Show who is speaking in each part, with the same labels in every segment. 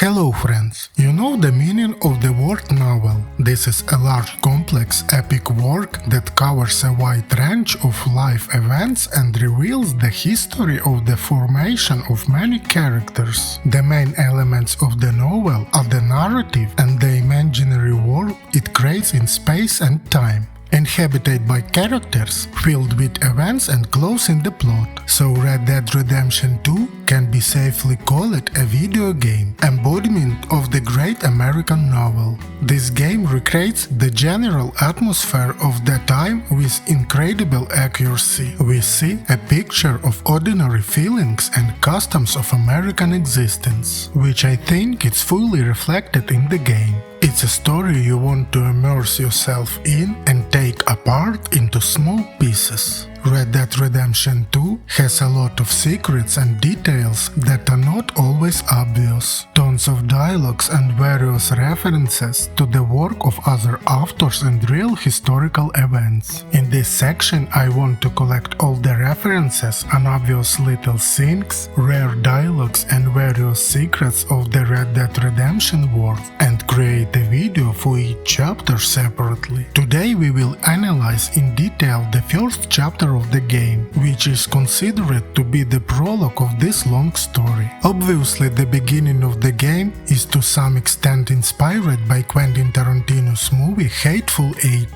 Speaker 1: Hello friends, you know the meaning of the word novel. This is a large, complex, epic work that covers a wide range of life events and reveals the history of the formation of many characters. The main elements of the novel are the narrative and the imaginary world it creates in space and time, inhabited by characters, filled with events and close in the plot. So Red Dead Redemption 2 can be safely called a video game, embodiment of the great American novel. This game recreates the general atmosphere of the time with incredible accuracy. We see a picture of ordinary feelings and customs of American existence, which I think is fully reflected in the game. It's a story you want to immerse yourself in and take apart into small pieces. Red Dead Redemption 2 has a lot of secrets and details that are not always obvious. Tons of dialogues and various references to the work of other authors and real historical events. In this section I want to collect all the references, unobvious little things, rare dialogues and various secrets of the Red Dead Redemption world and create a video for each chapter separately. Today we will analyze in detail the first chapter of the game, which is considered to be the prologue of this long story. Obviously, the beginning of the game is to some extent inspired by Quentin Tarantino's movie Hateful 8.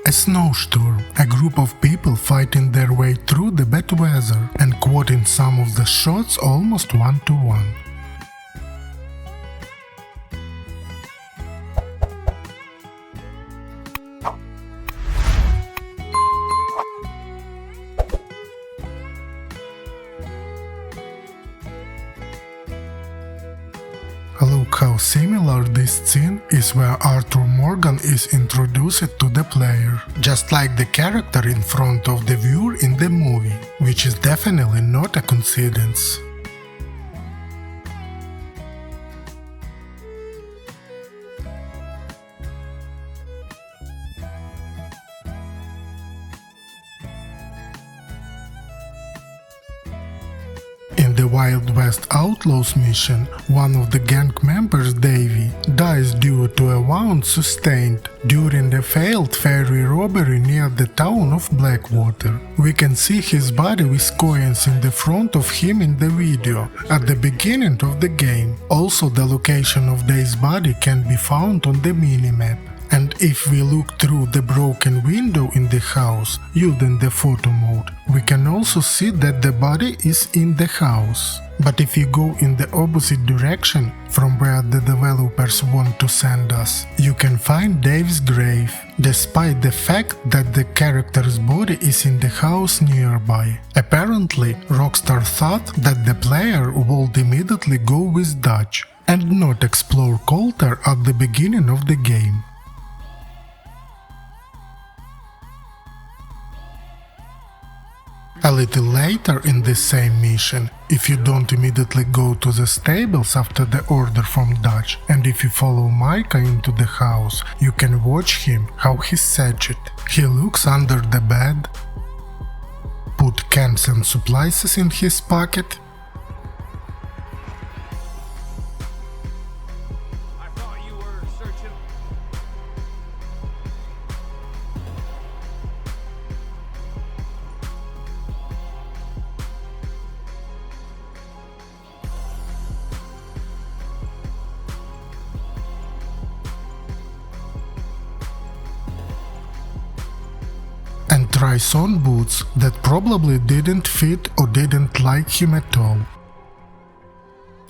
Speaker 1: A snowstorm, a group of people fighting their way through the bad weather and quoting some of the shots almost one-to-one. Look how similar this scene is where Arthur Morgan is introduced to the player, just like the character in front of the viewer in the movie, which is definitely not a coincidence. In the Wild West Outlaws mission, one of the gang members, Davie, dies due to a wound sustained during a failed ferry robbery near the town of Blackwater. We can see his body with coins in the front of him in the video at the beginning of the game. Also, the location of Dave's body can be found on the minimap. And if we look through the broken window in the house, using the photo mode, we can also see that the body is in the house. But if you go in the opposite direction from where the developers want to send us, you can find Dave's grave, despite the fact that the character's body is in the house nearby. Apparently, Rockstar thought that the player would immediately go with Dutch and not explore Coulter at the beginning of the game. A little later in this same mission, if you don't immediately go to the stables after the order from Dutch, and if you follow Micha into the house, you can watch him how he's satched. He looks under the bed, put cans and supplies in his pocket, and tries on boots that probably didn't fit or didn't like him at all.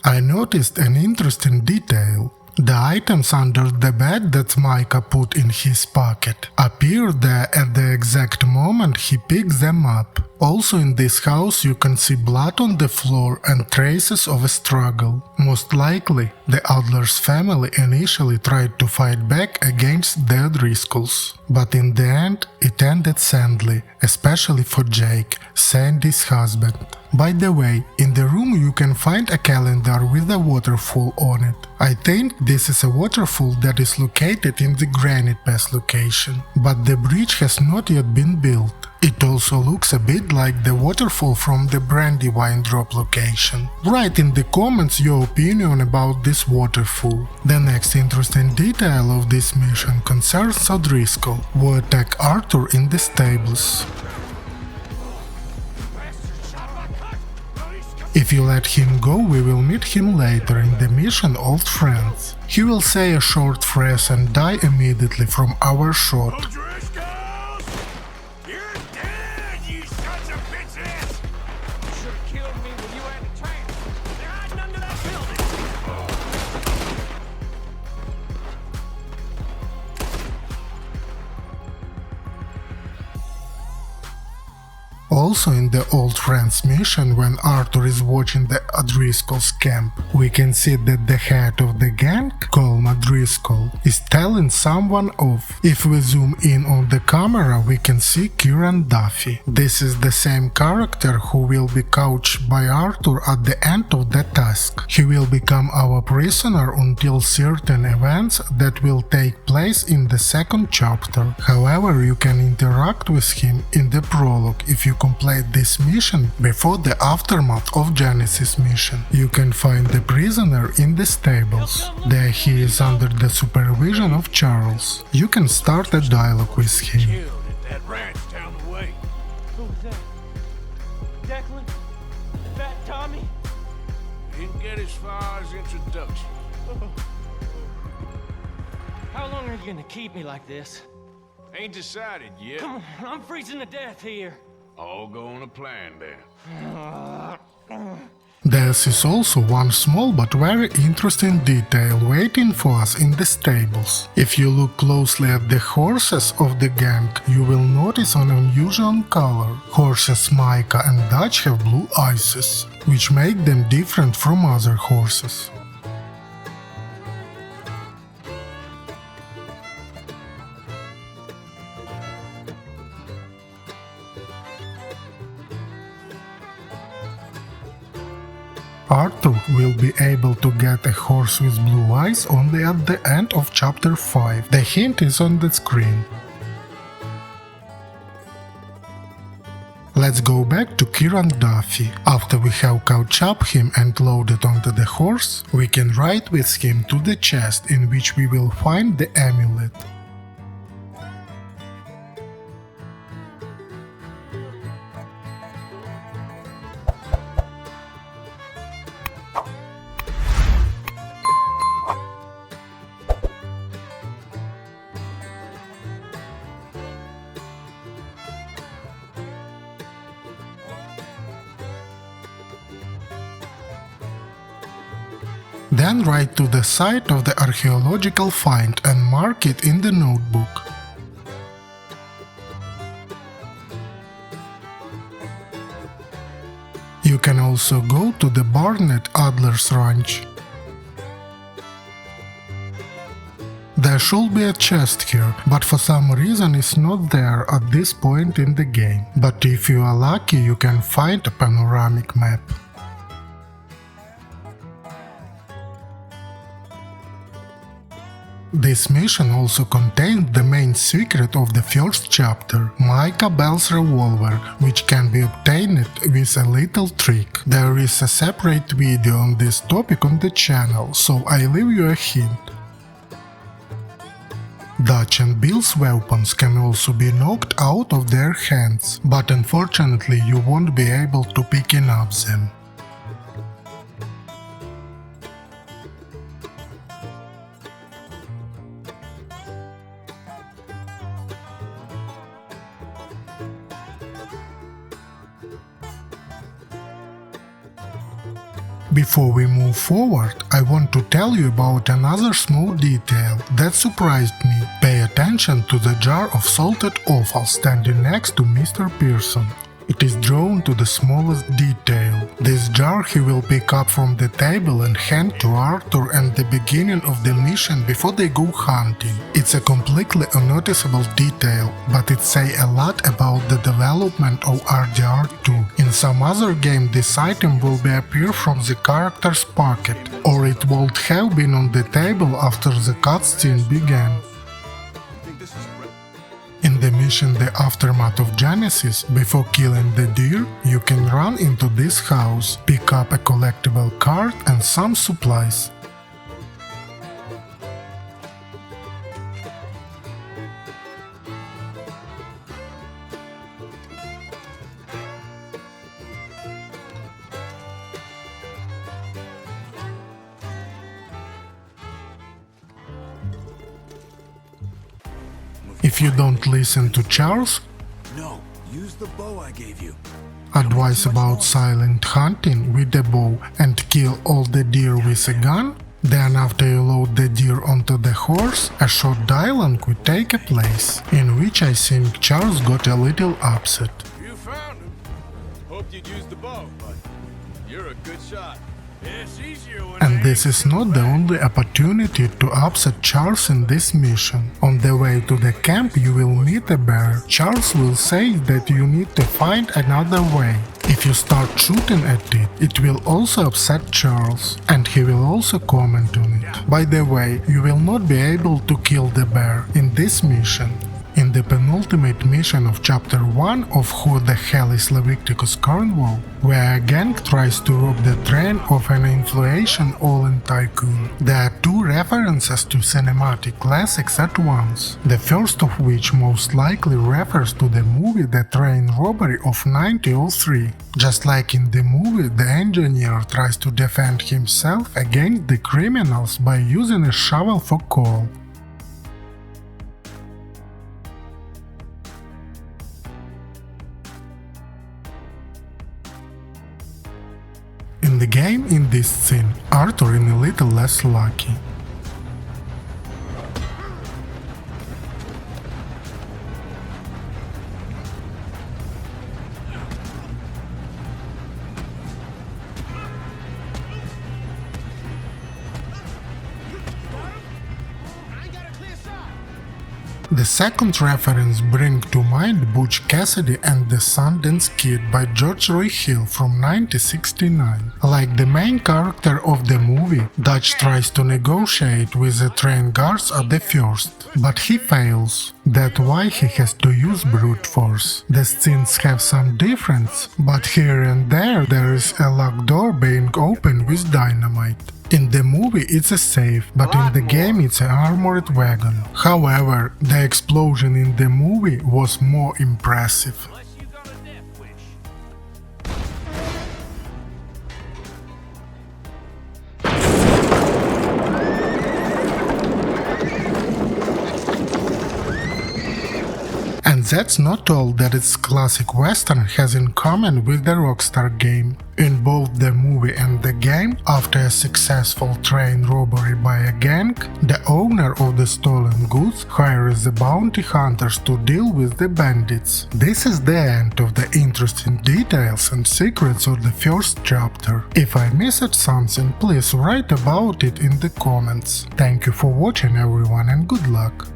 Speaker 1: I noticed an interesting detail. The items under the bed that Micha put in his pocket appear there at the exact moment he picks them up. Also in this house you can see blood on the floor and traces of a struggle. Most likely, the Adler's family initially tried to fight back against the Driscolls, but in the end it ended sadly, especially for Jake, Sandy's husband. By the way, in the room you can find a calendar with a waterfall on it. I think this is a waterfall that is located in the Granite Pass location, but the bridge has not yet been built. It also looks a bit like the waterfall from the Brandywine Drop location. Write in the comments your opinion about this waterfall. The next interesting detail of this mission concerns O'Driscoll, who attacked Arthur in the stables. If you let him go, we will meet him later in the mission Old Friends. He will say a short phrase and die immediately from our shot. Also in the Old Friends mission, when Arthur is watching the O'Driscoll's camp, we can see that the head of the gang, Colm O'Driscoll, is telling someone off. If we zoom in on the camera, we can see Kieran Duffy. This is the same character who will be caught by Arthur at the end of the task. He will become our prisoner until certain events that will take place in the second chapter. However, you can interact with him in the prologue if you complete this mission before the aftermath of Genesis mission. You can find the prisoner in the stables. There he is under the supervision of Charles. You can start a dialogue with him.
Speaker 2: Killed at that ranch down the way.
Speaker 3: Who was that? Declan? Fat Tommy?
Speaker 2: Didn't get as far as introduction.
Speaker 3: How long are you gonna keep me like this?
Speaker 2: Ain't decided yet.
Speaker 3: Come on, I'm freezing to death here.
Speaker 2: All go on a plan then.
Speaker 1: There is also one small but very interesting detail waiting for us in the stables. If you look closely at the horses of the gang, you will notice an unusual color. Horses Micha and Dutch have blue eyes, which make them different from other horses. Arthur will be able to get a horse with blue eyes only at the end of chapter 5. The hint is on the screen. Let's go back to Kieran Duffy. After we have caught up him and loaded onto the horse, we can ride with him to the chest in which we will find the amulet. Then ride to the site of the archaeological find and mark it in the notebook. You can also go to the barn at Adler's ranch. There should be a chest here, but for some reason it's not there at this point in the game. But if you are lucky, you can find a panoramic map. This mission also contained the main secret of the first chapter, Micha Bell's revolver, which can be obtained with a little trick. There is a separate video on this topic on the channel, so I leave you a hint. Dutch and Bill's weapons can also be knocked out of their hands, but unfortunately you won't be able to pick up them. Before we move forward, I want to tell you about another small detail that surprised me. Pay attention to the jar of salted offal standing next to Mr. Pearson. It is drawn to the smallest detail. This jar he will pick up from the table and hand to Arthur at the beginning of the mission before they go hunting. It's a completely unnoticeable detail, but it says a lot about the development of RDR2. In In some other game this item will be appear from the character's pocket, or it would have been on the table after the cutscene began. In the mission The Aftermath of Genesis, before killing the deer, you can run into this house, pick up a collectible card and some supplies. If you don't listen to Charles'
Speaker 4: No, use the bow I gave you.
Speaker 1: advice about silent hunting with a bow and kill all the deer with a gun, then after you load the deer onto the horse, a short dialogue would take a place, in which I think Charles got a little upset.
Speaker 4: You found him. Hoped you'd use the bow, but you're a good shot. It's easier when
Speaker 1: And this is not the only opportunity to upset Charles in this mission. On the way to the camp you will meet a bear. Charles will say that you need to find another way. If you start shooting at it, it will also upset Charles, and he will also comment on it. By the way, you will not be able to kill the bear in this mission. In the penultimate mission of Chapter 1 of Who the Hell is Leviticus Cornwall, where a gang tries to rob the train of an inflation oil tycoon, there are two references to cinematic classics at once, the first of which most likely refers to the movie The Train Robbery of 1903. Just like in the movie, the engineer tries to defend himself against the criminals by using a shovel for coal. In the game, in this scene, Arthur is a little less lucky. The second reference brings to mind Buch, Cassidy and the Sundens Kid by George Roy Hill from 1969. Like the main character of the movie, Dutch tries to negotiate with the train guards at the first, but he fails. That's why he has to use brute force. The scenes have some difference, but here and there is a locked door being opened with dynamite. In the movie it's a safe, but in the game it's an armored wagon. However, the explosion in the movie was more impressive. And that's not all that its classic western has in common with the Rockstar game. In both the movie and the game, after a successful train robbery by a gang, the owner of the stolen goods hires the bounty hunters to deal with the bandits. This is the end of the interesting details and secrets of the first chapter. If I missed something, please write about it in the comments. Thank you for watching everyone and good luck!